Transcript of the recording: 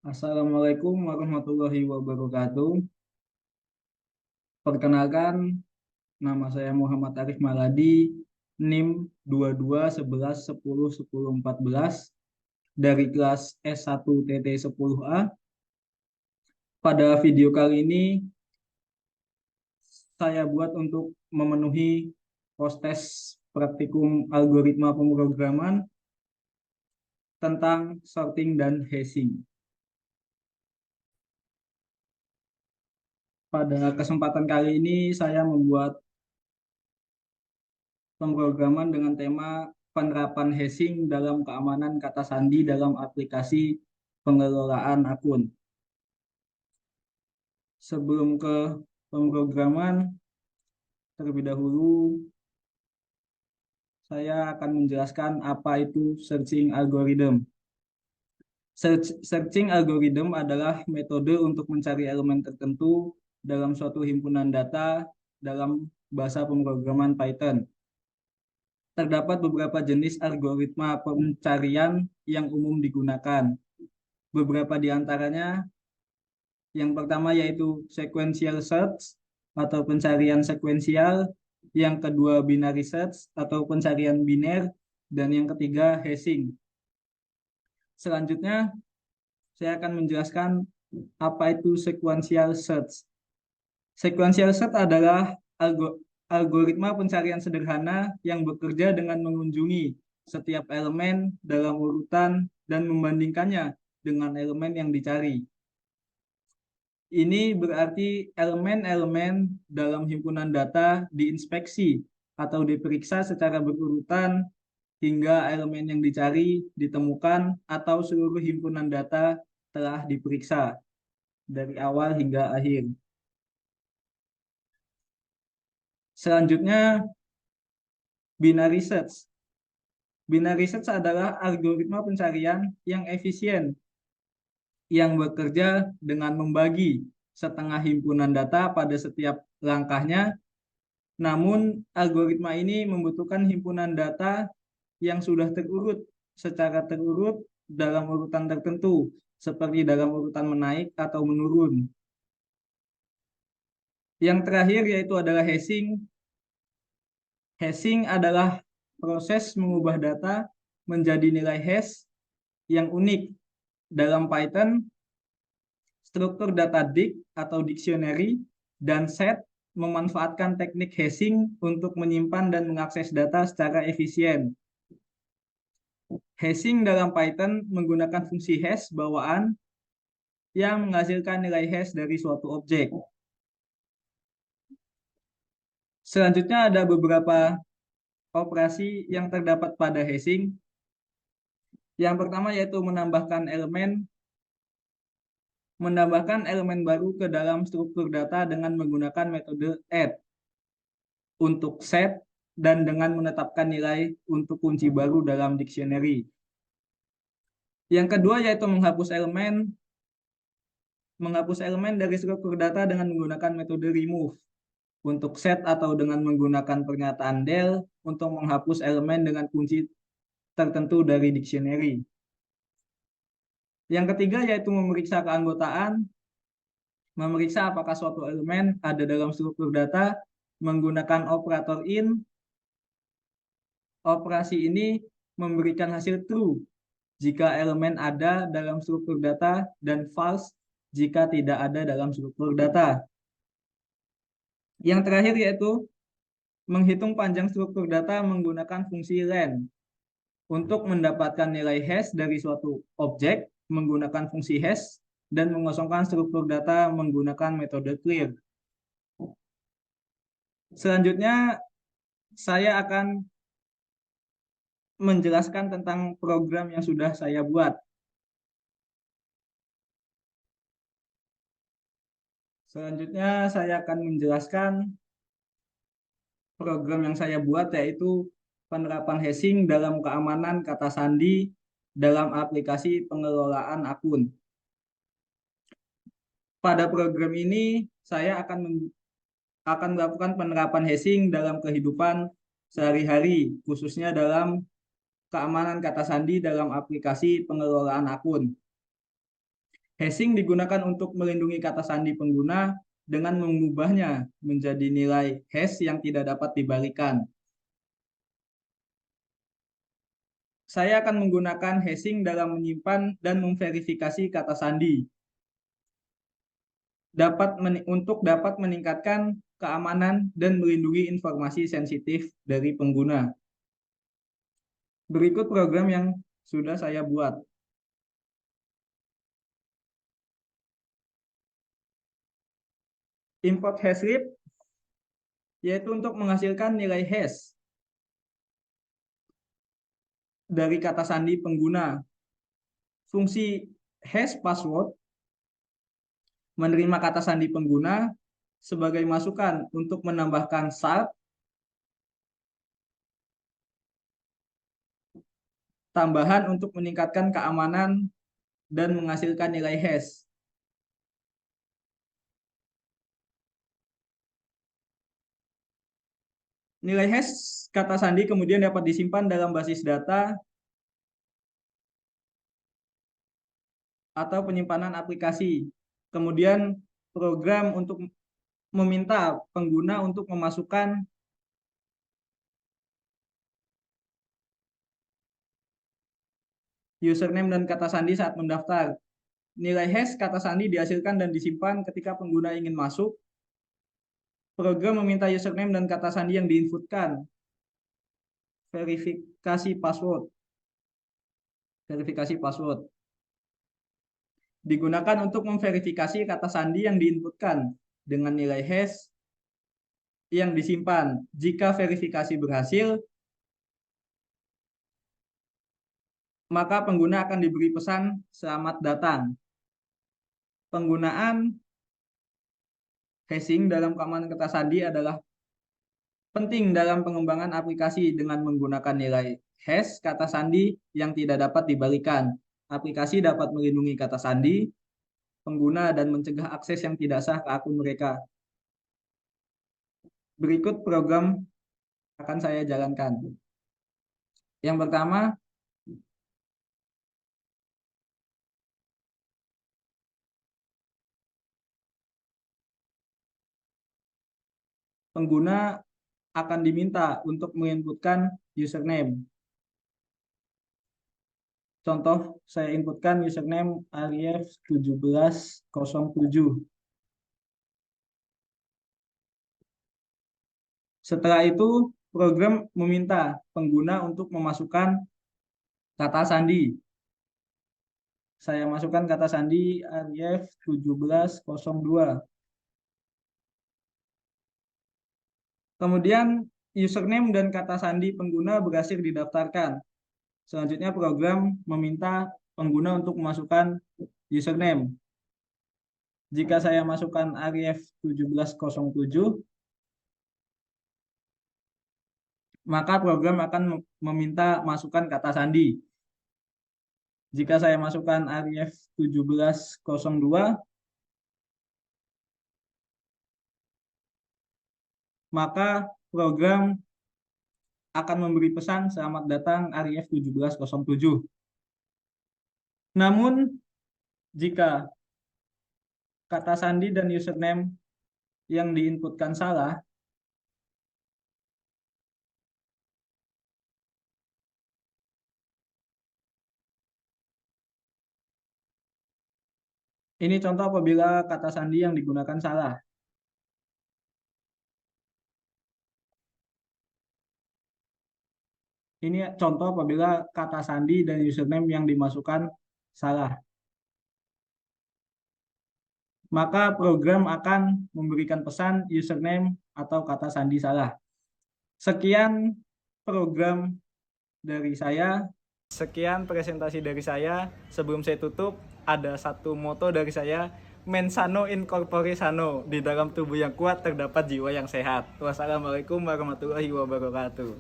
Assalamualaikum warahmatullahi wabarakatuh. Perkenalkan, nama saya Muhammad Arif Maladi, NIM 2211101014 dari kelas S1 TT 10A. Pada video kali ini, saya buat untuk memenuhi proses praktikum algoritma pemrograman tentang sorting dan hashing. Pada kesempatan kali ini, saya membuat pemrograman dengan tema penerapan hashing dalam keamanan kata sandi dalam aplikasi pengelolaan akun. Sebelum ke pemrograman, terlebih dahulu saya akan menjelaskan apa itu searching algorithm. Searching algorithm adalah metode untuk mencari elemen tertentu dalam suatu himpunan data dalam bahasa pemrograman Python. Terdapat beberapa jenis algoritma pencarian yang umum digunakan. Beberapa di antaranya, yang pertama yaitu sequential search atau pencarian sekuensial, yang kedua binary search atau pencarian biner, dan yang ketiga hashing. Selanjutnya, saya akan menjelaskan apa itu sequential search. Sequential search adalah algoritma pencarian sederhana yang bekerja dengan mengunjungi setiap elemen dalam urutan dan membandingkannya dengan elemen yang dicari. Ini berarti elemen-elemen dalam himpunan data diinspeksi atau diperiksa secara berurutan hingga elemen yang dicari ditemukan atau seluruh himpunan data telah diperiksa dari awal hingga akhir. Selanjutnya, binary search. Binary search adalah algoritma pencarian yang efisien yang bekerja dengan membagi setengah himpunan data pada setiap langkahnya. Namun, algoritma ini membutuhkan himpunan data yang sudah terurut secara terurut dalam urutan tertentu, seperti dalam urutan menaik atau menurun. Yang terakhir yaitu adalah hashing. Hashing adalah proses mengubah data menjadi nilai hash yang unik. Dalam Python, struktur data dict atau dictionary dan set memanfaatkan teknik hashing untuk menyimpan dan mengakses data secara efisien. Hashing dalam Python menggunakan fungsi hash bawaan yang menghasilkan nilai hash dari suatu objek. Selanjutnya ada beberapa operasi yang terdapat pada hashing. Yang pertama yaitu menambahkan elemen baru ke dalam struktur data dengan menggunakan metode add untuk set dan dengan menetapkan nilai untuk kunci baru dalam dictionary. Yang kedua yaitu menghapus elemen dari struktur data dengan menggunakan metode remove. Untuk set atau dengan menggunakan pernyataan del untuk menghapus elemen dengan kunci tertentu dari dictionary. Yang ketiga yaitu memeriksa keanggotaan, memeriksa apakah suatu elemen ada dalam struktur data menggunakan operator in. Operasi ini memberikan hasil true jika elemen ada dalam struktur data dan false jika tidak ada dalam struktur data. Yang terakhir yaitu menghitung panjang struktur data menggunakan fungsi len. Untuk mendapatkan nilai hash dari suatu objek menggunakan fungsi hash dan mengosongkan struktur data menggunakan metode clear. Selanjutnya saya akan menjelaskan tentang program yang sudah saya buat. Selanjutnya saya akan menjelaskan program yang saya buat yaitu penerapan hashing dalam keamanan kata sandi dalam aplikasi pengelolaan akun. Pada program ini saya akan melakukan penerapan hashing dalam kehidupan sehari-hari, khususnya dalam keamanan kata sandi dalam aplikasi pengelolaan akun. Hashing digunakan untuk melindungi kata sandi pengguna dengan mengubahnya menjadi nilai hash yang tidak dapat dibalikan. Saya akan menggunakan hashing dalam menyimpan dan memverifikasi kata sandi untuk dapat meningkatkan keamanan dan melindungi informasi sensitif dari pengguna. Berikut program yang sudah saya buat. Import hashlib yaitu untuk menghasilkan nilai hash dari kata sandi pengguna. Fungsi hash password menerima kata sandi pengguna sebagai masukan untuk menambahkan syarat tambahan untuk meningkatkan keamanan dan menghasilkan nilai hash. Nilai hash kata sandi kemudian dapat disimpan dalam basis data atau penyimpanan aplikasi. Kemudian program untuk meminta pengguna untuk memasukkan username dan kata sandi saat mendaftar. Nilai hash kata sandi dihasilkan dan disimpan ketika pengguna ingin masuk. Program meminta username dan kata sandi yang diinputkan. Verifikasi password. Verifikasi password digunakan untuk memverifikasi kata sandi yang diinputkan dengan nilai hash yang disimpan. Jika verifikasi berhasil, maka pengguna akan diberi pesan selamat datang. Penggunaan hashing dalam keamanan kata sandi adalah penting dalam pengembangan aplikasi dengan menggunakan nilai hash kata sandi yang tidak dapat dibalikan. Aplikasi dapat melindungi kata sandi pengguna dan mencegah akses yang tidak sah ke akun mereka. Berikut program akan saya jalankan. Yang pertama, pengguna akan diminta untuk menginputkan username. Contoh, saya inputkan username Arif1707. Setelah itu, program meminta pengguna untuk memasukkan kata sandi. Saya masukkan kata sandi Arif1702. Kemudian, username dan kata sandi pengguna berhasil didaftarkan. Selanjutnya program meminta pengguna untuk memasukkan username. Jika saya masukkan Arif1707, maka program akan meminta masukkan kata sandi. Jika saya masukkan Arif1702, maka program akan memberi pesan selamat datang Arif1707. Namun, jika kata sandi dan username yang diinputkan salah, ini contoh apabila kata sandi yang digunakan salah. Ini contoh apabila kata sandi dan username yang dimasukkan salah. Maka program akan memberikan pesan username atau kata sandi salah. Sekian program dari saya. Sekian presentasi dari saya. Sebelum saya tutup, ada satu moto dari saya. Mens sano in corpore sano. Di dalam tubuh yang kuat terdapat jiwa yang sehat. Wassalamualaikum warahmatullahi wabarakatuh.